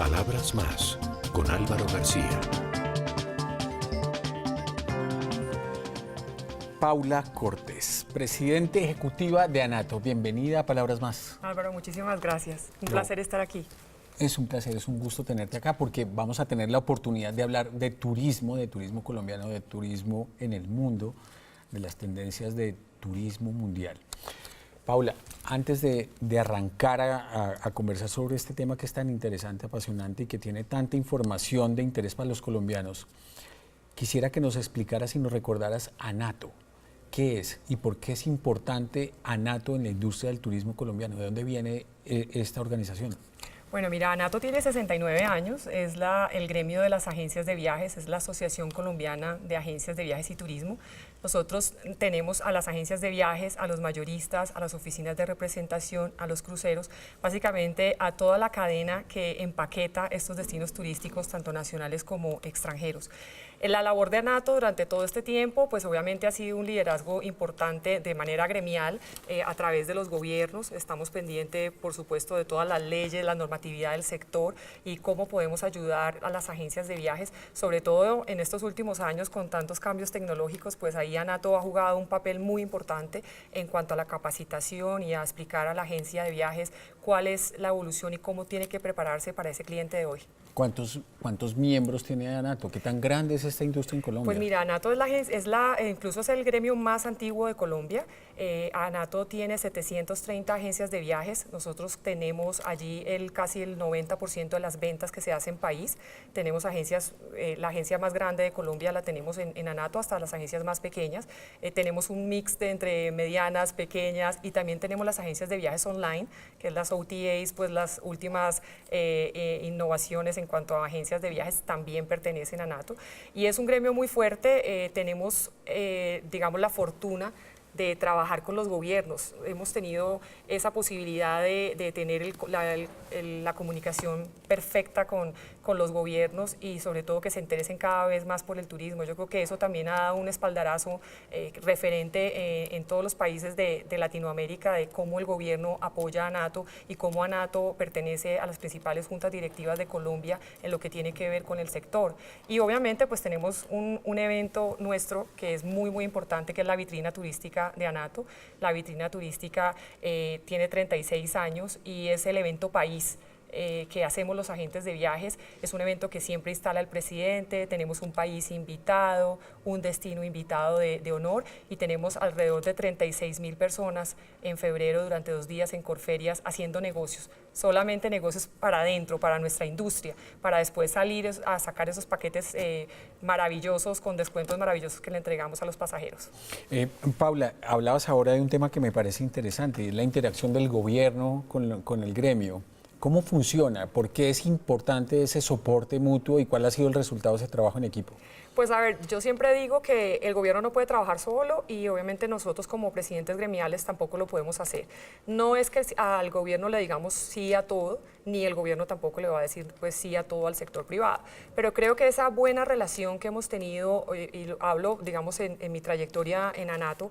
Palabras más, con Álvaro García. Paula Cortés, presidente ejecutiva de ANATO. Bienvenida a Palabras Más. Álvaro, muchísimas gracias. Un placer estar aquí. Es un placer, es un gusto tenerte acá porque vamos a tener la oportunidad de hablar de turismo colombiano, de turismo en el mundo, de las tendencias de turismo mundial. Paula, antes de arrancar a conversar sobre este tema que es tan interesante, apasionante y que tiene tanta información de interés para los colombianos, quisiera que nos explicaras y nos recordaras ANATO. ¿Qué es y por qué es importante ANATO en la industria del turismo colombiano? ¿De dónde viene esta organización? Bueno, mira, ANATO tiene 69 años, es el gremio de las agencias de viajes, es la Asociación Colombiana de Agencias de Viajes y Turismo. Nosotros tenemos a las agencias de viajes, a los mayoristas, a las oficinas de representación, a los cruceros, básicamente a toda la cadena que empaqueta estos destinos turísticos, tanto nacionales como extranjeros. La labor de ANATO durante todo este tiempo, pues obviamente ha sido un liderazgo importante de manera gremial a través de los gobiernos. Estamos pendientes, por supuesto, de todas las leyes, la normatividad del sector y cómo podemos ayudar a las agencias de viajes, sobre todo en estos últimos años con tantos cambios tecnológicos, pues ahí ANATO ha jugado un papel muy importante en cuanto a la capacitación y a explicar a la agencia de viajes cuál es la evolución y cómo tiene que prepararse para ese cliente de hoy. ¿Cuántos miembros tiene ANATO? ¿Qué tan grande es esta industria en Colombia? Pues mira, ANATO incluso es el gremio más antiguo de Colombia. ANATO tiene 730 agencias de viajes. Nosotros tenemos allí casi el 90% de las ventas que se hacen en país. Tenemos agencias, la agencia más grande de Colombia la tenemos en ANATO, hasta las agencias más pequeñas. Tenemos un mix entre medianas, pequeñas, y también tenemos las agencias de viajes online, que es las OTAs, pues las últimas innovaciones en cuanto a agencias de viajes también pertenecen a ANATO. Y es un gremio muy fuerte. Tenemos, digamos, la fortuna de trabajar con los gobiernos. Hemos tenido esa posibilidad de tener la comunicación perfecta con los gobiernos y sobre todo que se interesen cada vez más por el turismo. Yo creo que eso también ha dado un espaldarazo referente en todos los países de Latinoamérica de cómo el gobierno apoya a ANATO y cómo ANATO pertenece a las principales juntas directivas de Colombia en lo que tiene que ver con el sector. Y obviamente pues tenemos un evento nuestro que es muy, muy importante, que es la vitrina turística de ANATO. La vitrina turística tiene 36 años y es el evento país que hacemos los agentes de viajes. Es un evento que siempre instala el presidente, tenemos un país invitado, un destino invitado de honor y tenemos alrededor de 36.000 personas en febrero durante 2 días en Corferias haciendo negocios, solamente negocios para adentro, para nuestra industria, para después salir a sacar esos paquetes maravillosos con descuentos maravillosos que le entregamos a los pasajeros. Paula, hablabas ahora de un tema que me parece interesante, la interacción del gobierno con el gremio. ¿Cómo funciona? ¿Por qué es importante ese soporte mutuo y cuál ha sido el resultado de ese trabajo en equipo? Pues a ver, yo siempre digo que el gobierno no puede trabajar solo y obviamente nosotros como presidentes gremiales tampoco lo podemos hacer. No es que al gobierno le digamos sí a todo, ni el gobierno tampoco le va a decir pues sí a todo al sector privado. Pero creo que esa buena relación que hemos tenido, y hablo digamos en mi trayectoria en ANATO,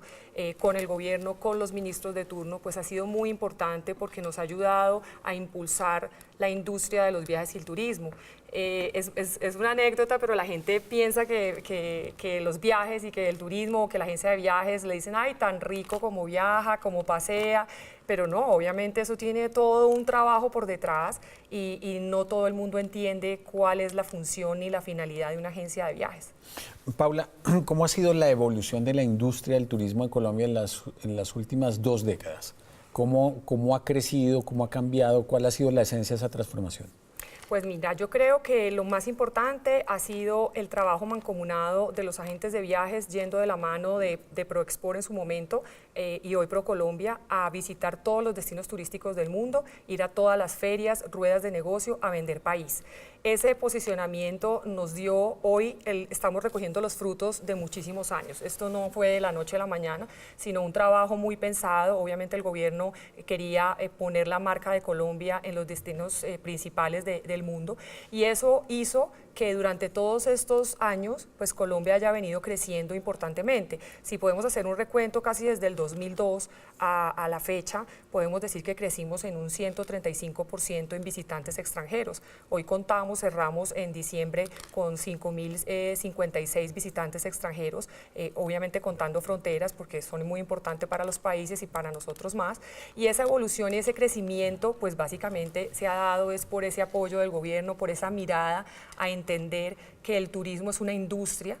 con el gobierno, con los ministros de turno, pues ha sido muy importante porque nos ha ayudado a impulsar la industria de los viajes y el turismo. Es una anécdota, pero la gente piensa que los viajes y que el turismo, que la agencia de viajes le dicen, ay, tan rico como viaja, como pasea, pero no, obviamente eso tiene todo un trabajo por detrás y no todo el mundo entiende cuál es la función ni la finalidad de una agencia de viajes. Paula, ¿cómo ha sido la evolución de la industria del turismo en Colombia en las últimas 2 décadas? ¿Cómo ha crecido, cómo ha cambiado, cuál ha sido la esencia de esa transformación? Pues mira, yo creo que lo más importante ha sido el trabajo mancomunado de los agentes de viajes yendo de la mano de ProExport en su momento y hoy ProColombia a visitar todos los destinos turísticos del mundo, ir a todas las ferias, ruedas de negocio a vender país. Ese posicionamiento nos dio hoy, estamos recogiendo los frutos de muchísimos años. Esto no fue de la noche a la mañana, sino un trabajo muy pensado. Obviamente el gobierno quería poner la marca de Colombia en los destinos principales del el mundo, y eso hizo que durante todos estos años, pues Colombia haya venido creciendo importantemente. Si podemos hacer un recuento casi desde el 2002 a la fecha, podemos decir que crecimos en un 135% en visitantes extranjeros. Hoy cerramos en diciembre con 5.056 visitantes extranjeros, obviamente contando fronteras porque son muy importantes para los países y para nosotros más. Y esa evolución y ese crecimiento, pues básicamente se ha dado es por ese apoyo del gobierno, por esa mirada a entender que el turismo es una industria,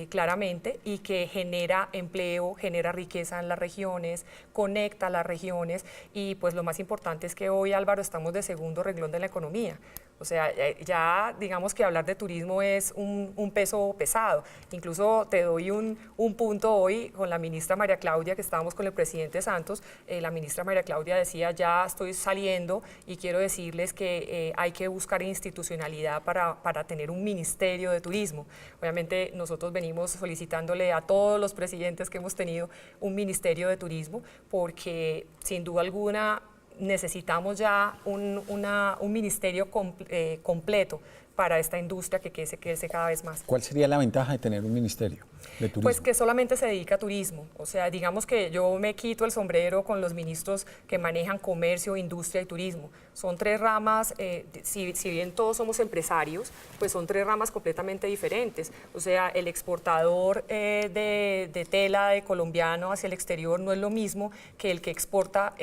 claramente, y que genera empleo, genera riqueza en las regiones, conecta a las regiones, y pues lo más importante es que hoy, Álvaro, estamos de segundo renglón de la economía. O sea, ya digamos que hablar de turismo es un peso pesado. Incluso te doy un punto hoy con la ministra María Claudia, que estábamos con el presidente Santos. La ministra María Claudia decía, ya estoy saliendo y quiero decirles que hay que buscar institucionalidad para tener un ministerio de turismo. Obviamente nosotros venimos solicitándole a todos los presidentes que hemos tenido un ministerio de turismo, porque sin duda alguna necesitamos ya un ministerio completo para esta industria que crece cada vez más. ¿Cuál sería la ventaja de tener un ministerio de turismo? Pues que solamente se dedica a turismo. O sea, digamos que yo me quito el sombrero con los ministros que manejan comercio, industria y turismo. Son tres ramas, si bien todos somos empresarios, pues son tres ramas completamente diferentes. O sea, el exportador de tela de colombiano hacia el exterior no es lo mismo que el que exporta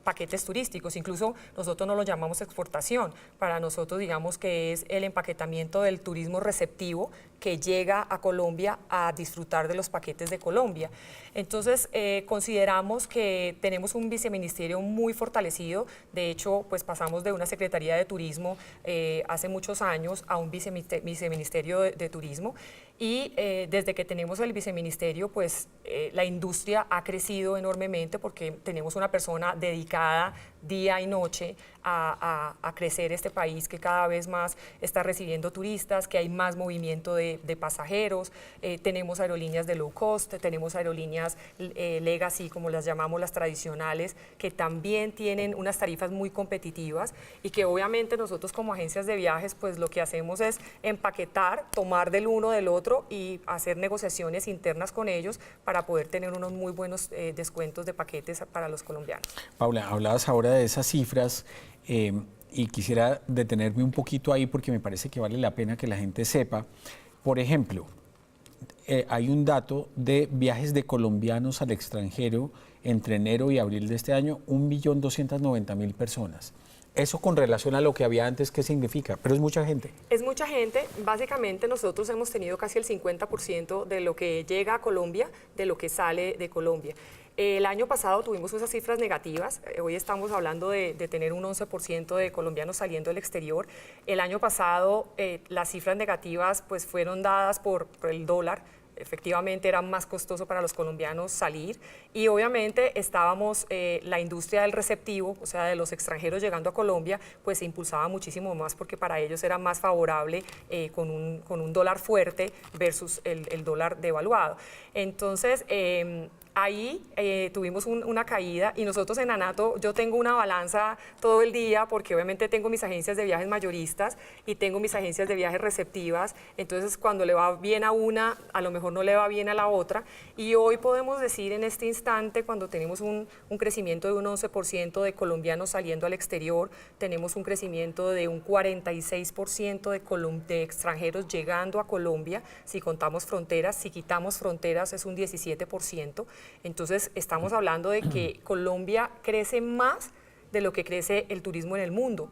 paquetes turísticos. Incluso nosotros no lo llamamos exportación. Para nosotros, digamos que es el empaquetamiento del turismo receptivo que llega a Colombia a disfrutar de los paquetes de Colombia. Entonces, consideramos que tenemos un viceministerio muy fortalecido. De hecho, pues pasamos de una Secretaría de Turismo hace muchos años a un viceministerio de Turismo. Y desde que tenemos el viceministerio, pues la industria ha crecido enormemente porque tenemos una persona dedicada día y noche a crecer este país que cada vez más está recibiendo turistas, que hay más movimiento de pasajeros, tenemos aerolíneas de low cost, tenemos aerolíneas legacy, como las llamamos, las tradicionales, que también tienen unas tarifas muy competitivas y que obviamente nosotros como agencias de viajes, pues lo que hacemos es empaquetar, tomar del uno del otro y hacer negociaciones internas con ellos para poder tener unos muy buenos descuentos de paquetes para los colombianos. Paula, hablabas ahora de esas cifras y quisiera detenerme un poquito ahí porque me parece que vale la pena que la gente sepa. Por ejemplo, hay un dato de viajes de colombianos al extranjero entre enero y abril de este año, 1.290.000 personas. Eso con relación a lo que había antes, ¿qué significa? Pero es mucha gente. Es mucha gente. Básicamente nosotros hemos tenido casi el 50% de lo que llega a Colombia, de lo que sale de Colombia. El año pasado tuvimos esas cifras negativas, hoy estamos hablando de tener un 11% de colombianos saliendo del exterior. El año pasado las cifras negativas pues fueron dadas por el dólar. Efectivamente era más costoso para los colombianos salir y obviamente estábamos, la industria del receptivo, o sea, de los extranjeros llegando a Colombia, pues se impulsaba muchísimo más porque para ellos era más favorable con un dólar fuerte versus el dólar devaluado. Entonces, ahí tuvimos una caída y nosotros en ANATO, yo tengo una balanza todo el día porque obviamente tengo mis agencias de viajes mayoristas y tengo mis agencias de viajes receptivas, entonces cuando le va bien a una, a lo mejor no le va bien a la otra y hoy podemos decir en este instante cuando tenemos un crecimiento de un 11% de colombianos saliendo al exterior, tenemos un crecimiento de un 46% de extranjeros llegando a Colombia, si contamos fronteras, si quitamos fronteras es un 17%. Entonces, estamos hablando de que Colombia crece más de lo que crece el turismo en el mundo.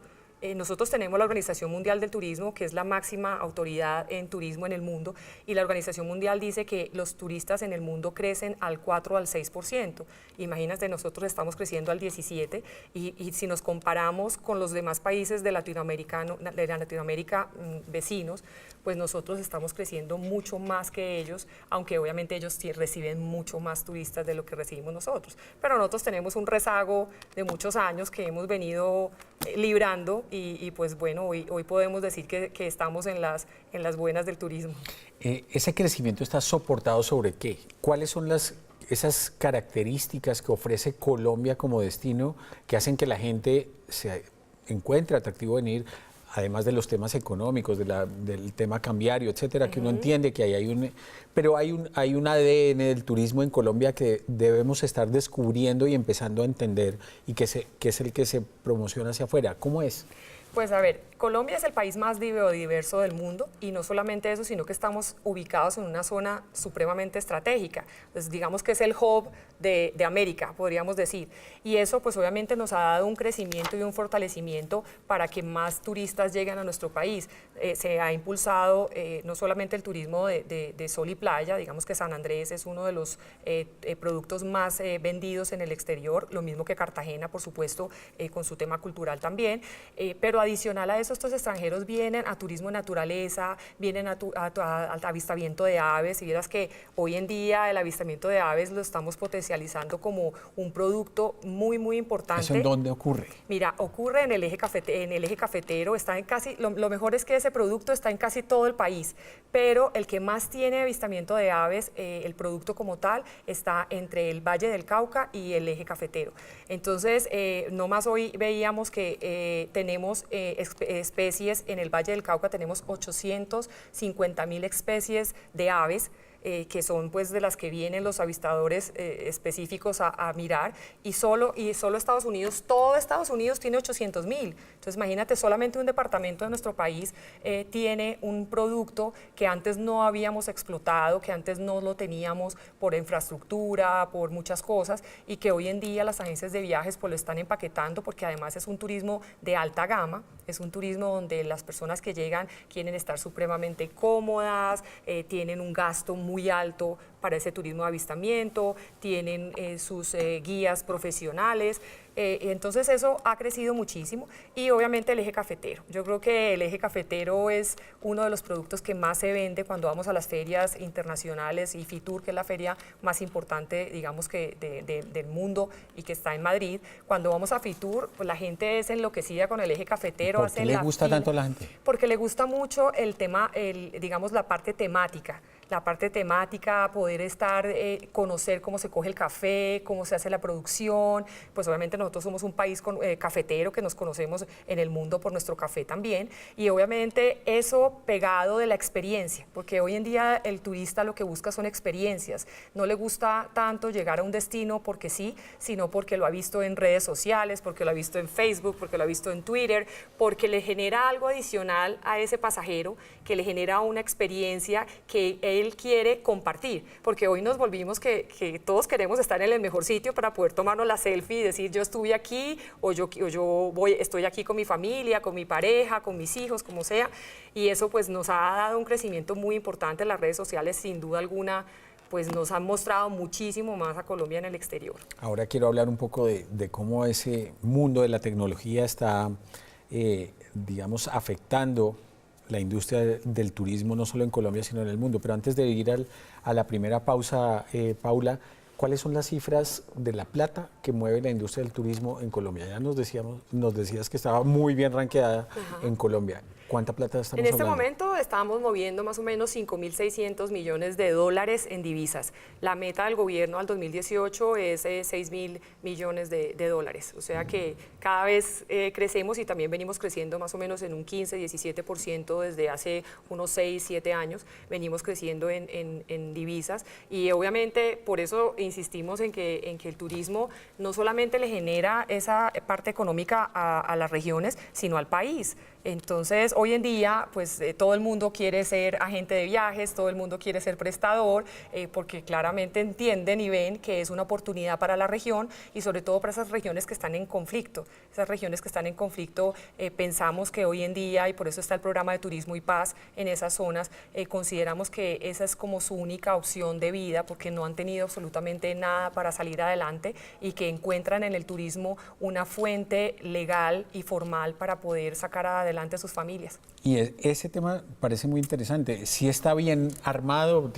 Nosotros tenemos la Organización Mundial del Turismo, que es la máxima autoridad en turismo en el mundo, y la Organización Mundial dice que los turistas en el mundo crecen al 4 al 6%. Imagínate, nosotros estamos creciendo al 17%, y si nos comparamos con los demás países de Latinoamérica vecinos, pues nosotros estamos creciendo mucho más que ellos, aunque obviamente ellos reciben mucho más turistas de lo que recibimos nosotros. Pero nosotros tenemos un rezago de muchos años que hemos venido librando y pues bueno, hoy podemos decir que estamos en las buenas del turismo. ¿Ese crecimiento está soportado sobre qué? ¿Cuáles son esas características que ofrece Colombia como destino que hacen que la gente se encuentre atractivo venir además de los temas económicos, del tema cambiario, etcétera, que uno entiende que pero hay un ADN del turismo en Colombia que debemos estar descubriendo y empezando a entender y que es el que se promociona hacia afuera. ¿Cómo es? Pues a ver, Colombia es el país más biodiverso del mundo y no solamente eso, sino que estamos ubicados en una zona supremamente estratégica. Entonces, digamos que es el hub de América, podríamos decir. Y eso pues obviamente nos ha dado un crecimiento y un fortalecimiento para que más turistas lleguen a nuestro país. Se ha impulsado no solamente el turismo de sol y playa, digamos que San Andrés es uno de los productos más vendidos en el exterior, lo mismo que Cartagena, por supuesto, con su tema cultural también, pero adicional a eso, estos extranjeros vienen a turismo de naturaleza, vienen a avistamiento de aves, y vieras que hoy en día el avistamiento de aves lo estamos potencializando como un producto muy, muy importante. ¿Eso en dónde ocurre? Mira, ocurre en el eje cafetero, está en casi, lo mejor es que ese producto está en casi todo el país, pero el que más tiene avistamiento de aves, el producto como tal, está entre el Valle del Cauca y el eje cafetero. Entonces, nomás hoy veíamos que tenemos especies en el Valle del Cauca, tenemos 850.000 especies de aves, que son pues de las que vienen los avistadores específicos a mirar, y solo Estados Unidos, todo Estados Unidos tiene 800.000. Entonces imagínate, solamente un departamento de nuestro país tiene un producto que antes no habíamos explotado, que antes no lo teníamos por infraestructura, por muchas cosas, y que hoy en día las agencias de viajes pues lo están empaquetando, porque además es un turismo de alta gama, es un turismo donde las personas que llegan quieren estar supremamente cómodas, tienen un gasto muy alto para ese turismo de avistamiento, tienen sus guías profesionales, entonces eso ha crecido muchísimo, y obviamente el eje cafetero. Yo creo que el eje cafetero es uno de los productos que más se vende cuando vamos a las ferias internacionales, y FITUR, que es la feria más importante, digamos que del mundo y que está en Madrid. Cuando vamos a FITUR, pues la gente es enloquecida con el eje cafetero. ¿Por qué le gusta tanto a la gente? Porque le gusta mucho el tema, digamos, la parte temática, poder estar, conocer cómo se coge el café, cómo se hace la producción. Pues obviamente nosotros somos un país cafetero, que nos conocemos en el mundo por nuestro café también, y obviamente eso pegado de la experiencia, porque hoy en día el turista lo que busca son experiencias, no le gusta tanto llegar a un destino porque sí, sino porque lo ha visto en redes sociales, porque lo ha visto en Facebook, porque lo ha visto en Twitter, porque le genera algo adicional a ese pasajero, que le genera una experiencia que él quiere compartir, porque hoy nos volvimos que todos queremos estar en el mejor sitio para poder tomarnos la selfie y decir yo estuve aquí, o yo estoy aquí con mi familia, con mi pareja, con mis hijos, como sea, y eso pues nos ha dado un crecimiento muy importante. Las redes sociales, sin duda alguna, pues nos han mostrado muchísimo más a Colombia en el exterior. Ahora quiero hablar un poco de cómo ese mundo de la tecnología está, digamos, afectando la industria del turismo, no solo en Colombia, sino en el mundo. Pero antes de ir a la primera pausa, Paula, ¿cuáles son las cifras de la plata que mueve la industria del turismo en Colombia? Ya nos decías que estaba muy bien rankeada en Colombia. ¿Cuánta plata estamos hablando? En este momento estamos moviendo más o menos 5.600 millones de dólares en divisas. La meta del gobierno al 2018 es 6.000 millones de dólares. O sea que cada vez crecemos, y también venimos creciendo más o menos en un 15-17% desde hace unos 6-7 años. Venimos creciendo en divisas, y obviamente por eso insistimos en que el turismo no solamente le genera esa parte económica a las regiones, sino al país. Entonces, hoy en día, pues todo el mundo quiere ser agente de viajes, todo el mundo quiere ser prestador, porque claramente entienden y ven que es una oportunidad para la región, y sobre todo para esas regiones que están en conflicto. Esas regiones que están en conflicto, pensamos que hoy en día, y por eso está el programa de Turismo y Paz en esas zonas, consideramos que esa es como su única opción de vida, porque no han tenido absolutamente nada para salir adelante, y que encuentran en el turismo una fuente legal y formal para poder sacar adelante a sus familias. Y ese tema parece muy interesante. Si está bien armado,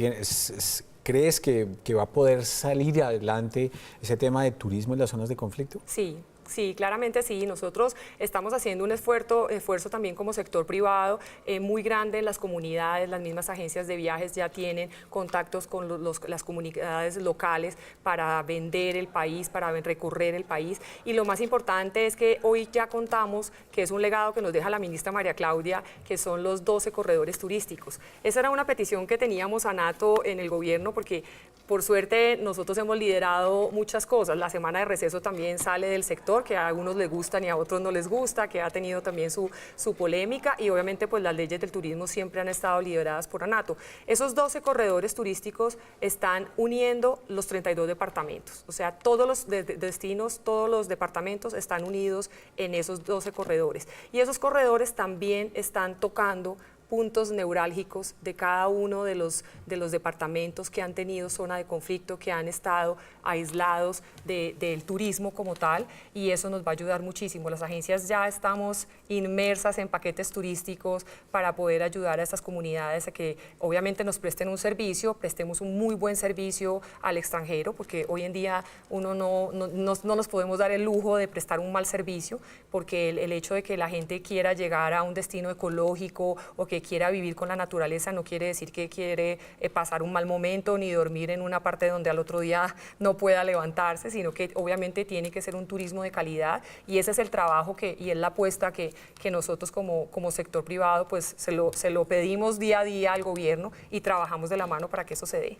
¿crees que va a poder salir adelante ese tema de turismo en las zonas de conflicto? Sí. Sí, claramente sí. Nosotros estamos haciendo un esfuerzo también como sector privado muy grande en las comunidades. Las mismas agencias de viajes ya tienen contactos con las comunidades locales para vender el país, para recorrer el país. Y lo más importante es que hoy ya contamos, que es un legado que nos deja la ministra María Claudia, que son los 12 corredores turísticos. Esa era una petición que teníamos a Nato en el gobierno porque por suerte nosotros hemos liderado muchas cosas. La semana de receso también sale del sector, que a algunos les gustan y a otros no les gusta, que ha tenido también su polémica y obviamente pues las leyes del turismo siempre han estado lideradas por ANATO. Esos 12 corredores turísticos están uniendo los 32 departamentos, o sea, todos los destinos, todos los departamentos están unidos en esos 12 corredores y esos corredores también están tocando puntos neurálgicos de cada uno de los departamentos que han tenido zona de conflicto, que han estado aislados del turismo como tal, y eso nos va a ayudar muchísimo. Las agencias ya estamos inmersas en paquetes turísticos para poder ayudar a estas comunidades a que obviamente nos presten un servicio, prestemos un muy buen servicio al extranjero, porque hoy en día uno no nos podemos dar el lujo de prestar un mal servicio, porque el hecho de que la gente quiera llegar a un destino ecológico o que quiera vivir con la naturaleza no quiere decir que quiere pasar un mal momento ni dormir en una parte donde al otro día no pueda levantarse, sino que obviamente tiene que ser un turismo de calidad y ese es el trabajo y es la apuesta que nosotros como sector privado pues se lo pedimos día a día al gobierno y trabajamos de la mano para que eso se dé.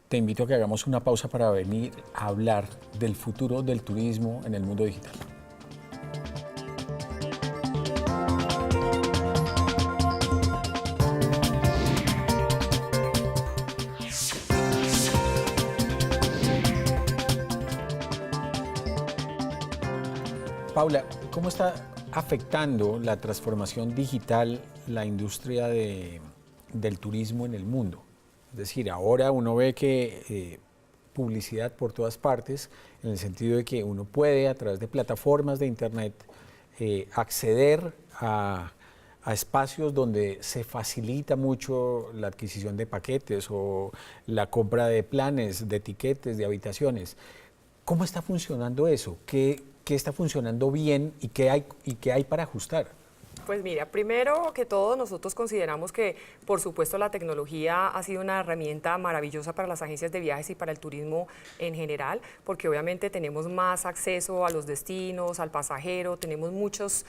Te invito a que hagamos una pausa para venir a hablar del futuro del turismo en el mundo digital. Paula, ¿cómo está afectando la transformación digital la industria del turismo en el mundo? Es decir, ahora uno ve que publicidad por todas partes, en el sentido de que uno puede a través de plataformas de internet acceder a espacios donde se facilita mucho la adquisición de paquetes o la compra de planes, de tiquetes, de habitaciones. ¿Cómo está funcionando eso? ¿Qué está funcionando bien y qué hay para ajustar? Pues mira, primero que todo nosotros consideramos que por supuesto la tecnología ha sido una herramienta maravillosa para las agencias de viajes y para el turismo en general, porque obviamente tenemos más acceso a los destinos, al pasajero, tenemos muchas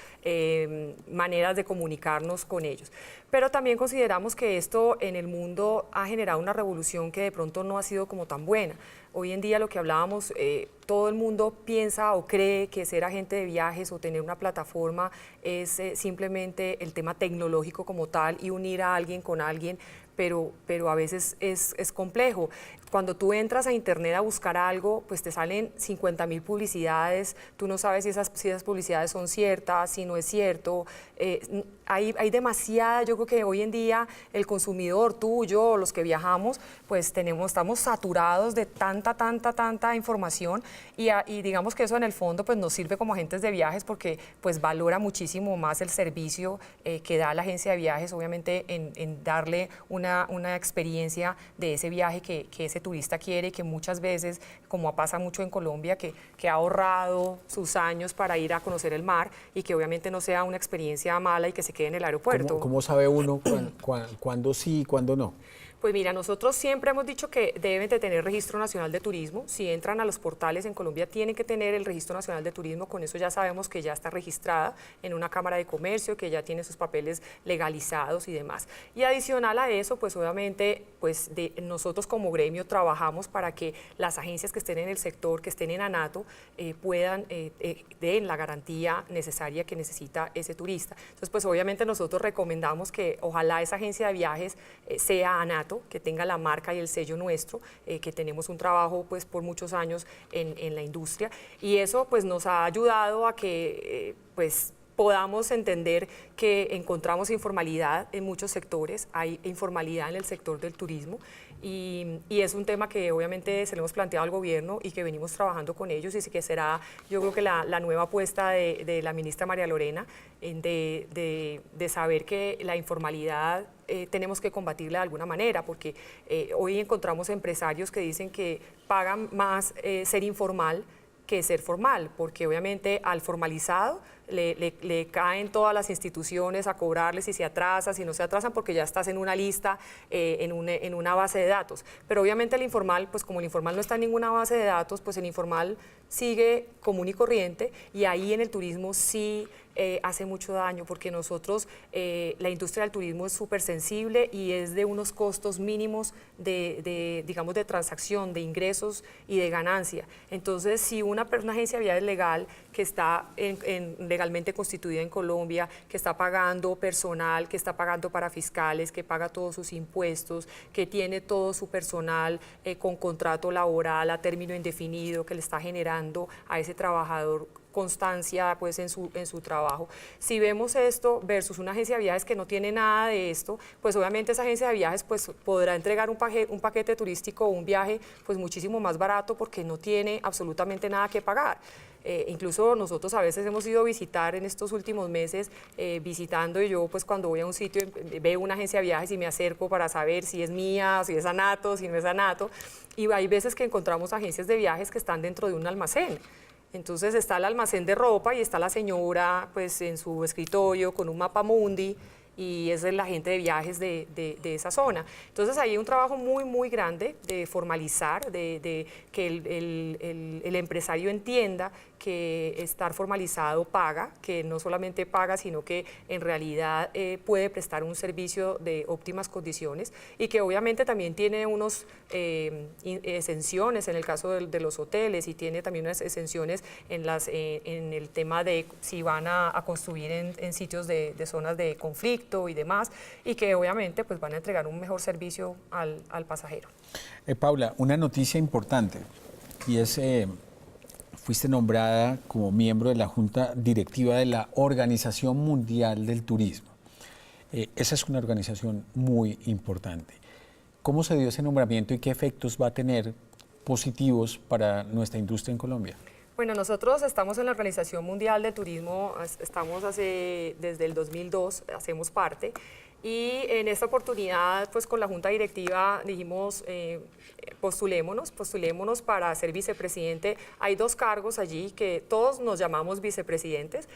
maneras de comunicarnos con ellos. Pero también consideramos que esto en el mundo ha generado una revolución que de pronto no ha sido como tan buena. Hoy en día lo que hablábamos, todo el mundo piensa o cree que ser agente de viajes o tener una plataforma es simplemente el tema tecnológico como tal y unir a alguien con alguien, pero a veces es complejo. Cuando tú entras a internet a buscar algo, pues te salen 50.000 publicidades, tú no sabes si esas publicidades son ciertas, si no es cierto. Hay demasiada, yo creo que hoy en día el consumidor, tú, yo, los que viajamos, pues estamos saturados de tanta información y digamos que eso en el fondo pues nos sirve como agentes de viajes porque pues valora muchísimo más el servicio que da la agencia de viajes, obviamente en darle una experiencia de ese viaje que ese turista quiere, que muchas veces, como pasa mucho en Colombia, que ha ahorrado sus años para ir a conocer el mar y que obviamente no sea una experiencia mala y que se quede en el aeropuerto. ¿Cómo sabe uno cuándo sí y cuándo no? Pues mira, nosotros siempre hemos dicho que deben de tener registro nacional de turismo. Si entran a los portales en Colombia tienen que tener el registro nacional de turismo. Con eso ya sabemos que ya está registrada en una cámara de comercio, que ya tiene sus papeles legalizados y demás. Y adicional a eso, pues obviamente, pues nosotros como gremio trabajamos para que las agencias que estén en el sector, que estén en ANATO, den la garantía necesaria que necesita ese turista. Entonces, pues obviamente nosotros recomendamos que ojalá esa agencia de viajes sea ANATO, que tenga la marca y el sello nuestro, que tenemos un trabajo pues por muchos años en la industria y eso pues nos ha ayudado a que pues podamos entender que encontramos informalidad en muchos sectores, hay informalidad en el sector del turismo y es un tema que obviamente se lo hemos planteado al gobierno y que venimos trabajando con ellos y que será yo creo que la nueva apuesta de la ministra María Lorena de saber que la informalidad tenemos que combatirla de alguna manera porque hoy encontramos empresarios que dicen que pagan más ser informal que ser formal, porque obviamente al formalizado le caen todas las instituciones a cobrarles si se atrasa, si no se atrasan, porque ya estás en una lista, en una base de datos. Pero obviamente el informal, pues como el informal no está en ninguna base de datos, pues el informal sigue común y corriente, y ahí en el turismo sí hace mucho daño, porque nosotros, la industria del turismo es súper sensible y es de unos costos mínimos digamos, de transacción, de ingresos y de ganancia. Entonces, si una agencia de viajes legal que está legalmente constituida en Colombia, que está pagando personal, que está pagando para fiscales, que paga todos sus impuestos, que tiene todo su personal con contrato laboral a término indefinido, que le está generando a ese trabajador constancia pues en su trabajo. Si vemos esto versus una agencia de viajes que no tiene nada de esto, pues obviamente esa agencia de viajes pues podrá entregar un paquete turístico o un viaje pues muchísimo más barato, porque no tiene absolutamente nada que pagar. Incluso nosotros a veces hemos ido a visitar en estos últimos meses, visitando, y yo pues cuando voy a un sitio veo una agencia de viajes y me acerco para saber si es mía, si es Anato, si no es Anato, y hay veces que encontramos agencias de viajes que están dentro de un almacén. Entonces está el almacén de ropa y está la señora pues en su escritorio con un mapa mundi, y es el agente de viajes de esa zona. Entonces ahí hay un trabajo muy, muy grande de formalizar, de que el empresario entienda que estar formalizado paga, que no solamente paga, sino que en realidad puede prestar un servicio de óptimas condiciones, y que obviamente también tiene unos exenciones en el caso de los hoteles, y tiene también unas exenciones en el tema de si van a construir en sitios de zonas de conflicto y demás, y que obviamente pues van a entregar un mejor servicio al pasajero. Paula, una noticia importante, y es... fuiste nombrada como miembro de la Junta Directiva de la Organización Mundial del Turismo. Esa es una organización muy importante. ¿Cómo se dio ese nombramiento y qué efectos va a tener positivos para nuestra industria en Colombia? Bueno, nosotros estamos en la Organización Mundial de Turismo, estamos desde el 2002, hacemos parte, y en esta oportunidad, pues con la Junta Directiva dijimos, postulémonos para ser vicepresidente. Hay dos cargos allí que todos nos llamamos vicepresidentes.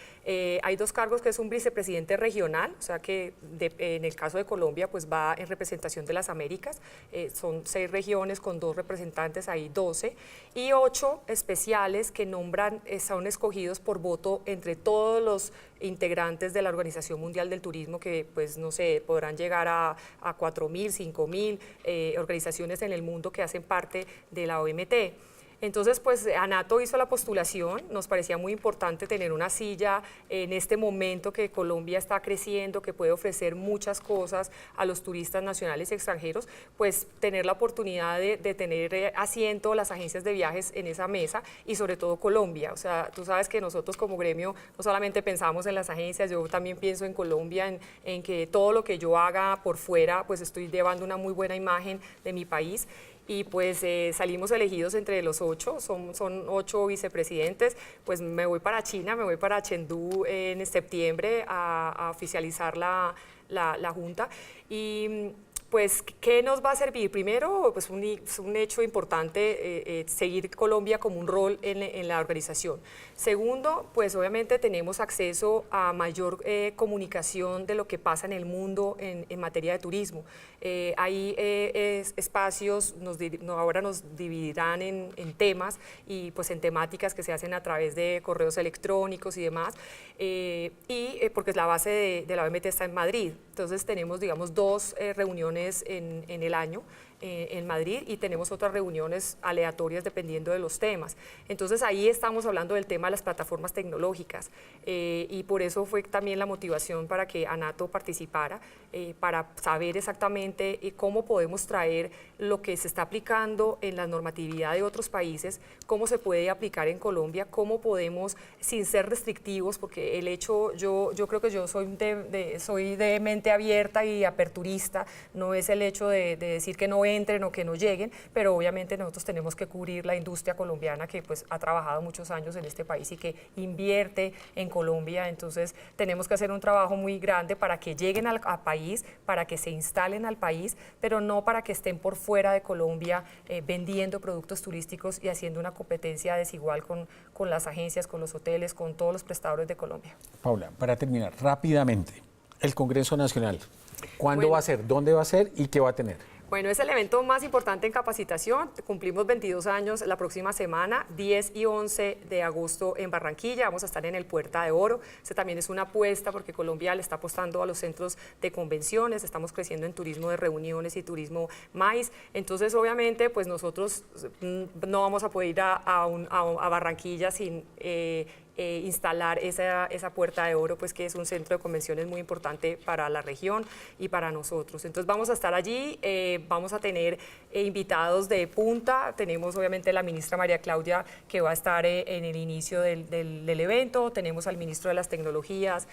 Hay dos cargos, que es un vicepresidente regional, o sea que en el caso de Colombia pues va en representación de las Américas, son 6 regiones con 2 representantes, hay 12, y 8 especiales que son escogidos por voto entre todos los integrantes de la Organización Mundial del Turismo, que pues no sé, podrán llegar a 4.000, 5.000 organizaciones en el mundo que hacen parte de la OMT. Entonces, pues Anato hizo la postulación, nos parecía muy importante tener una silla en este momento que Colombia está creciendo, que puede ofrecer muchas cosas a los turistas nacionales y extranjeros, pues tener la oportunidad de tener asiento las agencias de viajes en esa mesa, y sobre todo Colombia. O sea, tú sabes que nosotros como gremio no solamente pensamos en las agencias, yo también pienso en Colombia, en que todo lo que yo haga por fuera, pues estoy llevando una muy buena imagen de mi país. Y pues salimos elegidos entre los 8, son 8 vicepresidentes. Pues me voy para China, me voy para Chengdu en septiembre a oficializar la Junta. Y pues, ¿qué nos va a servir? Primero, pues un hecho importante, seguir Colombia como un rol en la organización. Segundo, pues obviamente tenemos acceso a mayor comunicación de lo que pasa en el mundo en materia de turismo. Hay espacios, ahora nos dividirán en temas, y pues en temáticas que se hacen a través de correos electrónicos y demás, porque la base de la OMT está en Madrid. Entonces tenemos, digamos, 2 reuniones en el año en Madrid, y tenemos otras reuniones aleatorias dependiendo de los temas. Entonces ahí estamos hablando del tema de las plataformas tecnológicas, y por eso fue también la motivación para que Anato participara, para saber exactamente cómo podemos traer lo que se está aplicando en la normatividad de otros países, cómo se puede aplicar en Colombia, cómo podemos, sin ser restrictivos, porque el hecho, yo creo que yo soy de mente abierta y aperturista, no es el hecho de decir que no entren o que no lleguen, pero obviamente nosotros tenemos que cubrir la industria colombiana que pues ha trabajado muchos años en este país y que invierte en Colombia. Entonces tenemos que hacer un trabajo muy grande para que lleguen al país, para que se instalen al país, pero no para que estén por fuera de Colombia vendiendo productos turísticos y haciendo una competencia desigual con las agencias, con los hoteles, con todos los prestadores de Colombia. Paula, para terminar rápidamente, el Congreso Nacional, ¿cuándo va a ser, dónde va a ser y qué va a tener? Bueno, es el evento más importante en capacitación. Cumplimos 22 años la próxima semana, 10 y 11 de agosto en Barranquilla. Vamos a estar en el Puerta de Oro. Ese también es una apuesta porque Colombia le está apostando a los centros de convenciones. Estamos creciendo en turismo de reuniones y turismo MICE. Entonces, obviamente, pues nosotros no vamos a poder ir a Barranquilla sin instalar esa Puerta de Oro, pues que es un centro de convenciones muy importante para la región y para nosotros. Entonces vamos a estar allí, vamos a tener invitados de punta, tenemos obviamente la ministra María Claudia que va a estar en el inicio del evento, tenemos al ministro de las tecnologías,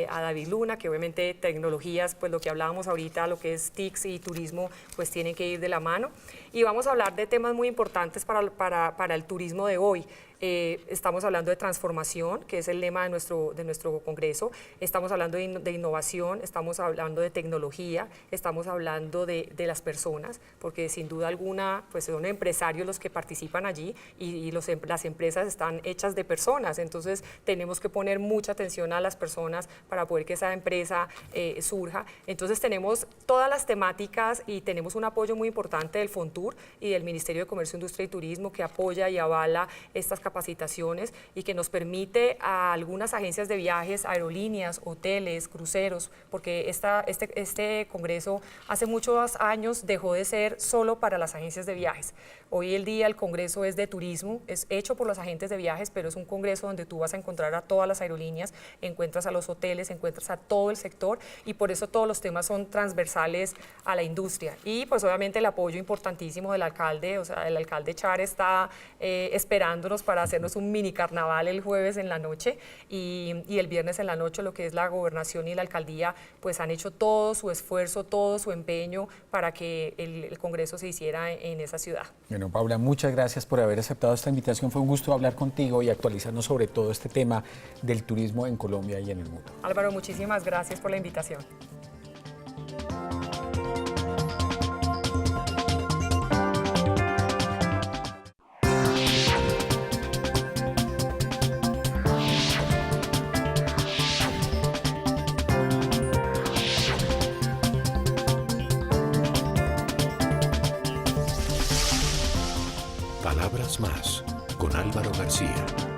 a David Luna, que obviamente tecnologías, pues lo que hablábamos ahorita, lo que es TICs y turismo, pues tienen que ir de la mano. Y vamos a hablar de temas muy importantes para el turismo de hoy. Estamos hablando de transformación, que es el lema de nuestro congreso, estamos hablando de innovación, estamos hablando de tecnología, estamos hablando de las personas, porque sin duda alguna pues son empresarios los que participan allí y las empresas están hechas de personas, entonces tenemos que poner mucha atención a las personas para poder que esa empresa surja. Entonces tenemos todas las temáticas y tenemos un apoyo muy importante del FONTUR y del Ministerio de Comercio, Industria y Turismo que apoya y avala estas capacitaciones y que nos permite a algunas agencias de viajes, aerolíneas, hoteles, cruceros, porque este congreso hace muchos años dejó de ser solo para las agencias de viajes. Hoy el día el congreso es de turismo, es hecho por los agentes de viajes, pero es un congreso donde tú vas a encontrar a todas las aerolíneas, encuentras a los hoteles, encuentras a todo el sector y por eso todos los temas son transversales a la industria. Y pues obviamente el apoyo importantísimo del alcalde, o sea, el alcalde Char está esperándonos para hacernos un mini carnaval el jueves en la noche y el viernes en la noche lo que es la gobernación y la alcaldía pues han hecho todo su esfuerzo, todo su empeño para que el congreso se hiciera en esa ciudad. Bueno, Paula, muchas gracias por haber aceptado esta invitación. Fue un gusto hablar contigo y actualizarnos sobre todo este tema del turismo en Colombia y en el mundo. Álvaro, muchísimas gracias por la invitación. Palabras más con Álvaro García.